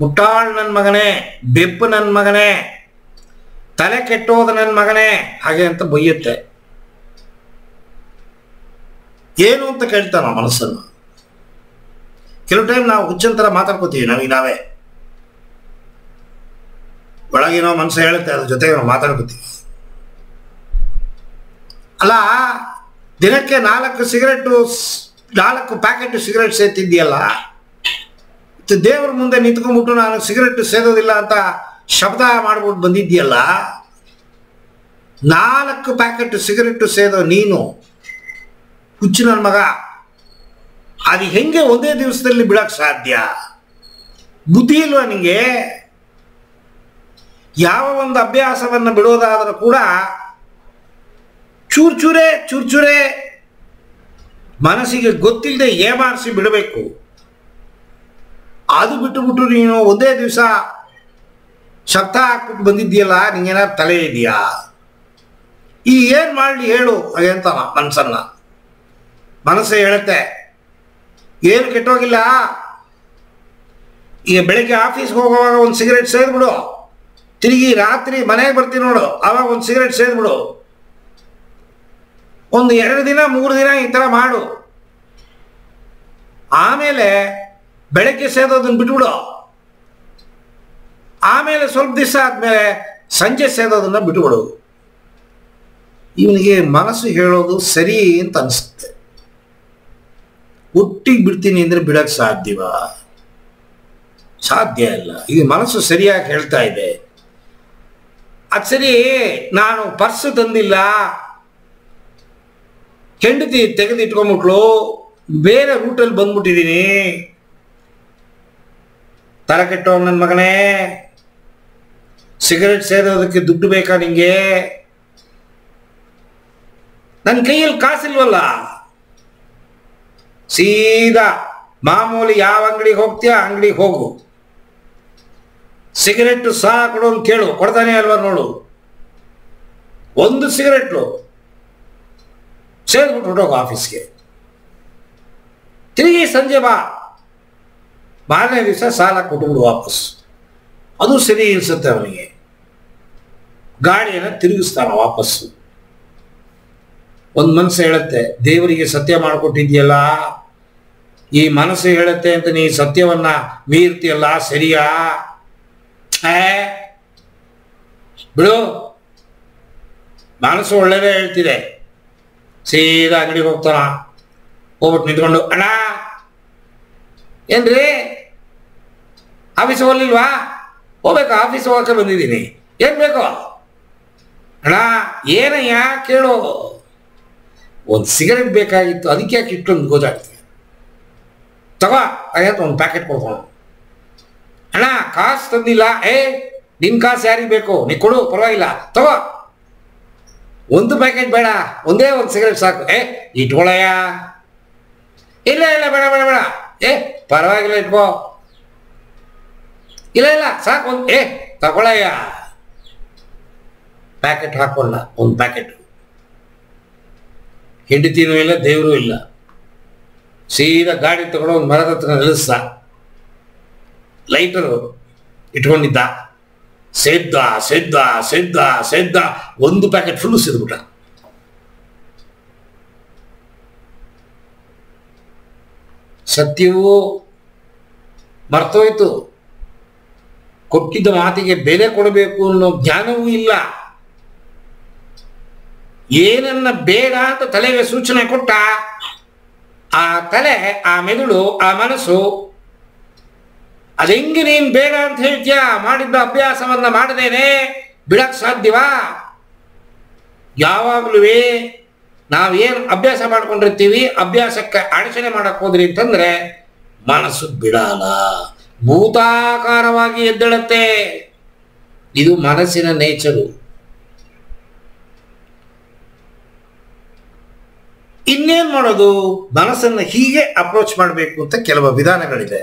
ಮುಟ್ಟಾಳ್ ನನ್ನ ಮಗನೇ, ಬೆಪ್ಪು ನನ್ನ ಮಗನೇ, ತಲೆ ಕೆಟ್ಟೋದ ನನ್ನ ಮಗನೇ ಹಾಗೆ ಅಂತ ಬೈಯುತ್ತೆ. ಏನು ಅಂತ ಕೇಳ್ತಾನ ಮನಸ್ಸನ್ನು. ಕೆಲವು ಟೈಮ್ ನಾವು ಹುಚ್ಚಂತರ ಮಾತಾಡ್ಕೋತೀವಿ ನಮಗೆ ನಾವೇ. ಒಳಗೇನೋ ಮನಸ್ಸು ಹೇಳುತ್ತೆ, ಅದ್ರ ಜೊತೆಗೆ ನಾವು ಮಾತಾಡ್ಕೋತೀವಿ. ಅಲ್ಲ, ದಿನಕ್ಕೆ 4 ಪ್ಯಾಕೆಟ್ ಸಿಗರೆಟ್ ಸೇತಿದ್ಯಲ್ಲ, ದೇವ್ರ ಮುಂದೆ ನಿಂತ್ಕೊಂಡ್ಬಿಟ್ಟು ನಾನು ಸಿಗರೆಟ್ ಸೇದೋದಿಲ್ಲ ಅಂತ ಶಬ್ದ ಮಾಡ್ಬಿಟ್ಟು ಬಂದಿದ್ಯಲ್ಲ, 4 ಪ್ಯಾಕೆಟ್ ಸಿಗರೆಟ್ ಸೇದೋ ನೀನು ಹುಚ್ಚು ನನ್ನ ಮಗ, ಅದು ಹೆಂಗೆ ಒಂದೇ ದಿವಸದಲ್ಲಿ ಬಿಡಕ್ಕೆ ಸಾಧ್ಯ? ಬುದ್ಧಿ ಇಲ್ವಾ ನಿಂಗೆ? ಯಾವ ಒಂದು ಅಭ್ಯಾಸವನ್ನು ಬಿಡೋದಾದರೂ ಕೂಡ ಚೂರ್ಚೂರೇ ಮನಸ್ಸಿಗೆ ಗೊತ್ತಿಲ್ಲದೆ ಏಮಾರಿಸಿ ಬಿಡಬೇಕು. ಅದು ಬಿಟ್ಟುಬಿಟ್ಟು ನೀನು ಒಂದೇ ದಿವಸ ಶಬ್ದ ಹಾಕ್ಬಿಟ್ಟು ಬಂದಿದ್ದೀಯಲ್ಲ, ನಿಂಗೇನಾದ್ರು ತಲೆ ಇದೆಯಾ? ಈ ಏನು ಮಾಡಲಿ ಹೇಳು ಹಾಗೆ ಅಂತ ಮನಸ್ಸೇ ಹೇಳುತ್ತೆ. ಏನು ಕೆಟ್ಟೋಗಿಲ್ಲ, ಈಗ ಬೆಳಗ್ಗೆ ಆಫೀಸ್ಗೆ ಹೋಗುವಾಗ ಒಂದು ಸಿಗರೆಟ್ ಸೇದ್ಬಿಡು, ತಿರುಗಿ ರಾತ್ರಿ ಮನೆಗೆ ಬರ್ತೀನಿ ನೋಡು ಆವಾಗ ಒಂದು ಸಿಗರೆಟ್ ಸೇದ್ಬಿಡು, ಒಂದು 2 ದಿನ 3 ದಿನ ಈ ಥರ ಮಾಡು. ಆಮೇಲೆ ಬೆಳಗ್ಗೆ ಸೇದೋದನ್ನು ಬಿಟ್ಬಿಡು. ಆಮೇಲೆ ಸ್ವಲ್ಪ ದಿವಸ ಆದಮೇಲೆ ಸಂಜೆ ಸೇದೋದನ್ನು ಬಿಟ್ಬಿಡು. ಇವನಿಗೆ ಮನಸ್ಸು ಹೇಳೋದು ಸರಿ ಅಂತ ಅನಿಸುತ್ತೆ. ಒಟ್ಟಿಗೆ ಬಿಡ್ತೀನಿ ಅಂದರೆ ಬಿಡಕ್ಕೆ ಸಾಧ್ಯವಾ? ಸಾಧ್ಯ ಇಲ್ಲ. ಈಗ ಮನಸ್ಸು ಸರಿಯಾಗಿ ಹೇಳ್ತಾ ಇದೆ, ಅದು ಸರಿ, ನಾನು ಪರ್ಸ್ ತಂದಿಲ್ಲ, ಹೆಂಡತಿ ತೆಗೆದಿಟ್ಕೊಂಡ್ಬಿಟ್ಲು, ಬೇರೆ ರೂಟಲ್ಲಿ ಬಂದ್ಬಿಟ್ಟಿದ್ದೀನಿ, ತಲೆ ಕೆಟ್ಟೋ ನನ್ನ ಮಗನೇ, ಸಿಗರೆಟ್ ಸೇದೋದಕ್ಕೆ ದುಡ್ಡು ಬೇಕಾ ನಿಂಗೆ? ನನ್ನ ಕೈಯಲ್ಲಿ ಕಾಸಿಲ್ವಲ್ಲ, ಸೀದಾ ಮಾಮೂಲಿ ಯಾವ ಅಂಗಡಿಗೆ ಹೋಗ್ತೀಯ ಅಂಗಡಿಗೆ ಹೋಗು, ಸಿಗರೆಟ್ ಸಹ ಕೊಡು ಅಂತ ಕೇಳು, ಕೊಡ್ತಾನೆ ಅಲ್ವಾ ನೋಡು. ಒಂದು ಸಿಗರೆಟ್ ಸೇದ್ಬಿಟ್ಟು ಹೊರಟೋಗು ಆಫೀಸ್ಗೆ, ತಿರುಗಿ ಸಂಜೆ ಬಾ, ಮಾರನೇ ದಿವಸ ಸಾಲ ಕೊಟ್ಬಿಡು ವಾಪಸ್. ಅದು ಸರಿ ಅನಿಸುತ್ತೆ ಅವನಿಗೆ. ಗಾಡಿಯನ್ನು ತಿರುಗಿಸ್ತಾನ ವಾಪಸ್ಸು. ಒಂದು ಮನಸ್ಸು ಹೇಳುತ್ತೆ, ದೇವರಿಗೆ ಸತ್ಯ ಮಾಡಿಕೊಟ್ಟಿದ್ಯಲ್ಲ, ಈ ಮನಸ್ಸು ಹೇಳುತ್ತೆ ಅಂತ ನೀ ಸತ್ಯವನ್ನ ಮೀರ್ತಿಯಲ್ಲ, ಸರಿಯಾ? ಬಿಡು, ಮನಸ್ಸು ಒಳ್ಳೆಯದೇ ಹೇಳ್ತಿದೆ. ಸೀದಾ ಅಂಗಡಿಗೆ ಹೋಗ್ತಾನ, ಹೋಗ್ಬಿಟ್ಟು ನಿಂತ್ಕೊಂಡು, ಅಣ್ಣ ಏನ್ರಿ ಆಫೀಸ್ ಹೋಗ್ಲಿಲ್ವಾ? ಹೋಗ್ಬೇಕು, ಆಫೀಸ್ ಹೋಗಕ್ಕೆ ಬಂದಿದ್ದೀನಿ, ಏನು ಬೇಕು? ಅಣ್ಣ ಏನಯ್ಯ ಕೇಳು, ಒಂದು ಸಿಗರೆಟ್ ಬೇಕಾಗಿತ್ತು, ಅದಕ್ಕೆ ಯಾಕೆ ಇಟ್ಟೊಂದು ಗೋಜಾಡ್ತೀವಿ, ತಗೋ ಆಯ್ತು ಒಂದು ಪ್ಯಾಕೆಟ್ ಕೊಡ್ಕೊಂಡು. ಅಣ್ಣ ಕಾಸು ತಂದಿಲ್ಲ. ನಿನ್ನ ಕಾಸು ಯಾರಿಗೆ ಬೇಕು, ನೀ ಕೊಡು, ಪರವಾಗಿಲ್ಲ, ತಗೋ. ಒಂದು ಪ್ಯಾಕೆಟ್ ಬೇಡ, ಒಂದೇ ಒಂದು ಸಿಗರೆಟ್ ಸಾಕು. ಇಟ್ಕೊಳ್ಳಯ್ಯ. ಇಲ್ಲ ಬೇಡ ಬೇಡ ಬೇಡ, ಪರವಾಗಿಲ್ಲ ಇಟ್ಕೋ. ಇಲ್ಲ ಸಾಕು, ಒಂದು ತಗೊಳಯ್ಯ. ಪ್ಯಾಕೆಟ್ ಹಾಕೊಂಡ, ಒಂದು ಪ್ಯಾಕೆಟ್. ಹೆಂಡತಿನೂ ಇಲ್ಲ, ದೇವರು ಇಲ್ಲ. ಸೀದಾ ಗಾಡಿ ತಗೊಂಡು ಒಂದು ಮರದ ಹತ್ರ ನಿಲ್ಲಿಸ್ದ, ಲೈಟರು ಇಟ್ಕೊಂಡಿದ್ದ, ಸೇದ್ದ ಒಂದು ಪ್ಯಾಕೆಟ್ ಫುಲ್ಲು ಸೇದ್ಬಿಟ್ಟ. ಸತ್ಯವೂ ಮರ್ತೋಯ್ತು, ಕೊಟ್ಟಿದ್ದ ಮಾತಿಗೆ ಬೆಲೆ ಕೊಡಬೇಕು ಅನ್ನೋ ಜ್ಞಾನವೂ ಇಲ್ಲ. ಏನನ್ನ ಬೇಡ ಅಂತ ತಲೆಗೆ ಸೂಚನೆ ಕೊಟ್ಟ, ಆ ತಲೆ, ಆ ಮೆದುಳು, ಆ ಮನಸ್ಸು ಅದೆಂಗೆ ನೀನು ಬೇಡ ಅಂತ ಹೇಳ್ತೀಯ? ಮಾಡಿದ್ದ ಅಭ್ಯಾಸವನ್ನ ಮಾಡದೇನೆ ಬಿಡಕ್ಕೆ ಸಾಧ್ಯವಾ? ಯಾವಾಗಲೂ ನಾವೇನು ಅಭ್ಯಾಸ ಮಾಡ್ಕೊಂಡಿರ್ತೀವಿ, ಅಭ್ಯಾಸಕ್ಕೆ ಅಡಚಣೆ ಮಾಡಕ್ಕೆ ಹೋದ್ರಿ ಅಂತಂದ್ರೆ ಮನಸ್ಸು ಬಿಡಲ್ಲ, ಭೂತಾಕಾರವಾಗಿ ಎದ್ದೇಳುತ್ತೆ. ಇದು ಮನಸ್ಸಿನ ನೇಚರು. ಇನ್ನೇನು ಮಾಡೋದು? ಮನಸ್ಸನ್ನು ಹೀಗೆ ಅಪ್ರೋಚ್ ಮಾಡಬೇಕು ಅಂತ ಕೆಲವು ವಿಧಾನಗಳಿದೆ.